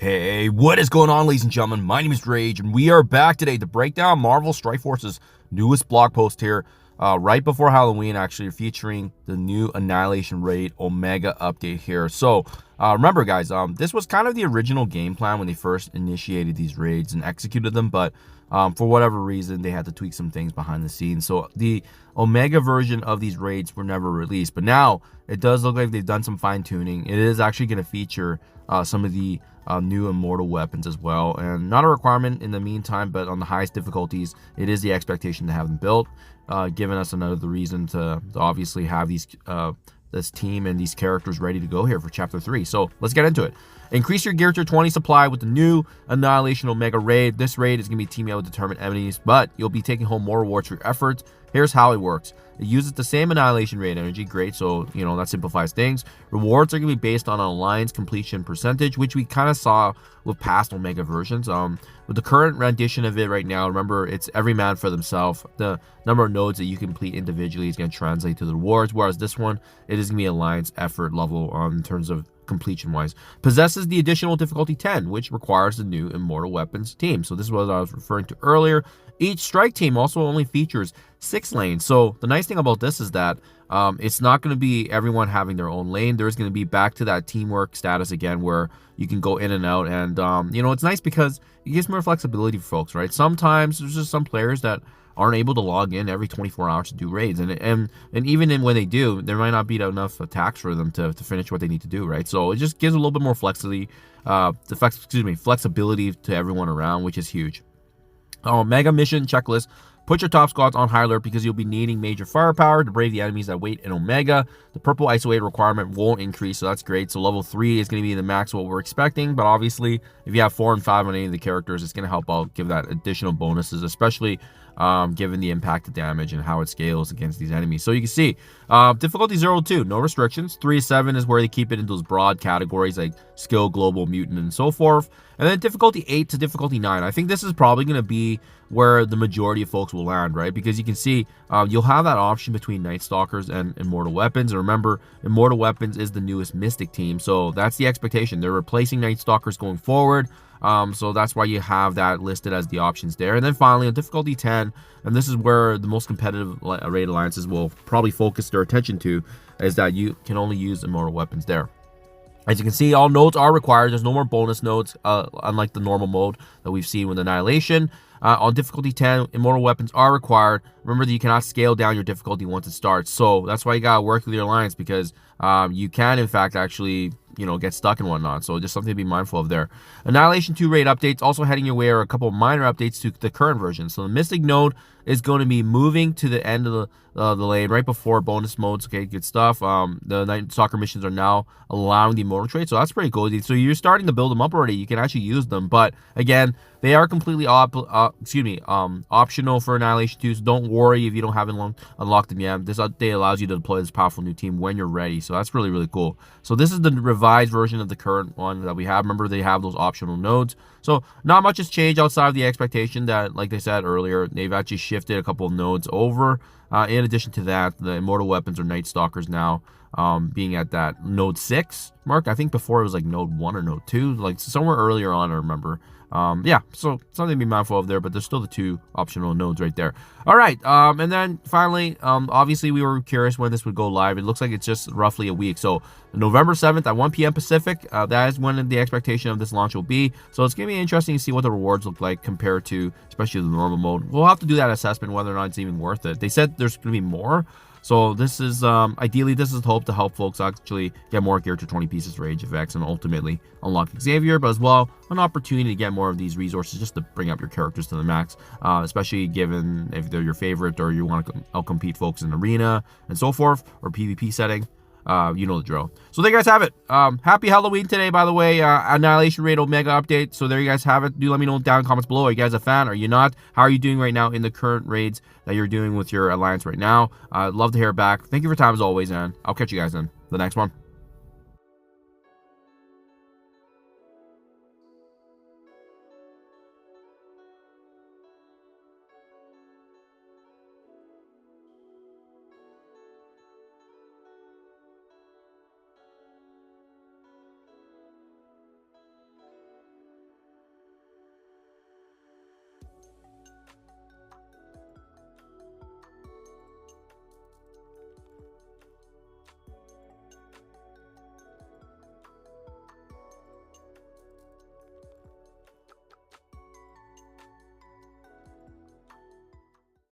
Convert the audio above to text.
Hey, what is going on, ladies and gentlemen? My name is Rayge, and we are back today to break down Marvel Strike Force's newest blog post here, right before Halloween, actually, featuring the new Annihilation Raid Omega update here. So, remember, guys, this was kind of the original game plan when they first initiated these raids and executed them, but for whatever reason, they had to tweak some things behind the scenes. So, the Omega version of these raids were never released, but now it does look like they've done some fine-tuning. It is actually going to feature some of the new immortal weapons as well, and not a requirement in the meantime, but on the highest difficulties it is the expectation to have them built, giving us another reason to obviously have these this team and these characters ready to go here for chapter 3. So let's get into it. Increase your gear to 20 supply with the new Annihilation Omega raid. This raid is going to be teaming out with determined enemies, but you'll be taking home more rewards for your efforts. Here's how it works. It uses the same Annihilation raid energy. Great, so you know that simplifies things. Rewards are going to be based on an alliance completion percentage, which we kind of saw with past Omega versions. With the current rendition of it right now, remember, it's every man for themselves. The number of nodes that you complete individually is going to translate to the rewards, whereas this one, it is going to be alliance effort level in terms of completion wise. Possesses the additional difficulty 10, which requires the new immortal weapons team. So this is what I was referring to earlier. Each strike team also only features 6 lanes. So the nice thing about this is that it's not going to be everyone having their own lane. There's going to be back to that teamwork status again, where you can go in and out. And you know, it's nice because it gives more flexibility for folks, right? Sometimes there's just some players that aren't able to log in every 24 hours to do raids, and even when they do, there might not be enough attacks for them to finish what they need to do, right? So it just gives a little bit more flexibility to everyone around, which is huge. Mega mission checklist. Put your top squads on high alert because you'll be needing major firepower to brave the enemies that wait in Omega. The purple isolate requirement won't increase, so that's great. So level 3 is going to be the max what we're expecting, but obviously if you have 4 and 5 on any of the characters, it's going to help out, give that additional bonuses, especially given the impact of damage and how it scales against these enemies. So you can see difficulty 0 to 2, no restrictions. 3 to 7 is where they keep it in those broad categories like skill, global, mutant, and so forth. And then difficulty 8 to difficulty 9. I think this is probably going to be where the majority of folks will land, right? Because you can see you'll have that option between Night Stalkers and Immortal Weapons. And remember, Immortal Weapons is the newest Mystic team, so that's the expectation. They're replacing Night Stalkers going forward. So that's why you have that listed as the options there. And then finally on difficulty 10, and this is where the most competitive raid alliances will probably focus their attention to, is that you can only use Immortal Weapons there. As you can see, all nodes are required. There's no more bonus nodes, unlike the normal mode that we've seen with Annihilation. On difficulty 10, Immortal Weapons are required. Remember that you cannot scale down your difficulty once it starts. So that's why you gotta work with your alliance, because you can, in fact, actually, you know, get stuck and whatnot. So just something to be mindful of there. Annihilation 2 raid updates. Also heading your way are a couple of minor updates to the current version. So the Mystic node is going to be moving to the end of the lane right before bonus modes. Okay, good stuff. The Night Stalker missions are now allowing the immortal trait, so that's pretty cool. So you're starting to build them up already. You can actually use them, but again, they are completely optional for Annihilation 2. So don't worry if you don't have unlocked them yet. This update allows you to deploy this powerful new team when you're ready. So that's really, really cool. So this is the revised version of the current one that we have. Remember, they have those optional nodes. So not much has changed outside of the expectation that, like they said earlier, they've actually shifted a couple of nodes over. In addition to that, the Immortal Weapons or Night Stalkers now being at that node 6 mark. I think before it was like node 1 or node 2, like somewhere earlier on, I remember. Yeah, so something to be mindful of there, but there's still the 2 optional nodes right there. All right, and then finally, obviously we were curious when this would go live. It looks like it's just roughly a week. So November 7th at 1 p.m. Pacific, that is when the expectation of this launch will be. So it's going to be interesting to see what the rewards look like compared to, especially the normal mode. We'll have to do that assessment whether or not it's even worth it. They said there's going to be more. So this is, ideally, this is the hope to help folks actually get more gear to 20 pieces for Age of X and ultimately unlock Xavier, but as well, an opportunity to get more of these resources just to bring up your characters to the max, especially given if they're your favorite or you want to outcompete folks in arena and so forth, or PvP setting. You know the drill. So there you guys have it. Happy Halloween today, by the way. Annihilation Raid Omega update. So there you guys have it. Do let me know down in the comments below. Are you guys a fan? Are you not? How are you doing right now in the current raids that you're doing with your alliance right now? I'd love to hear back. Thank you for your time as always, and I'll catch you guys in the next one.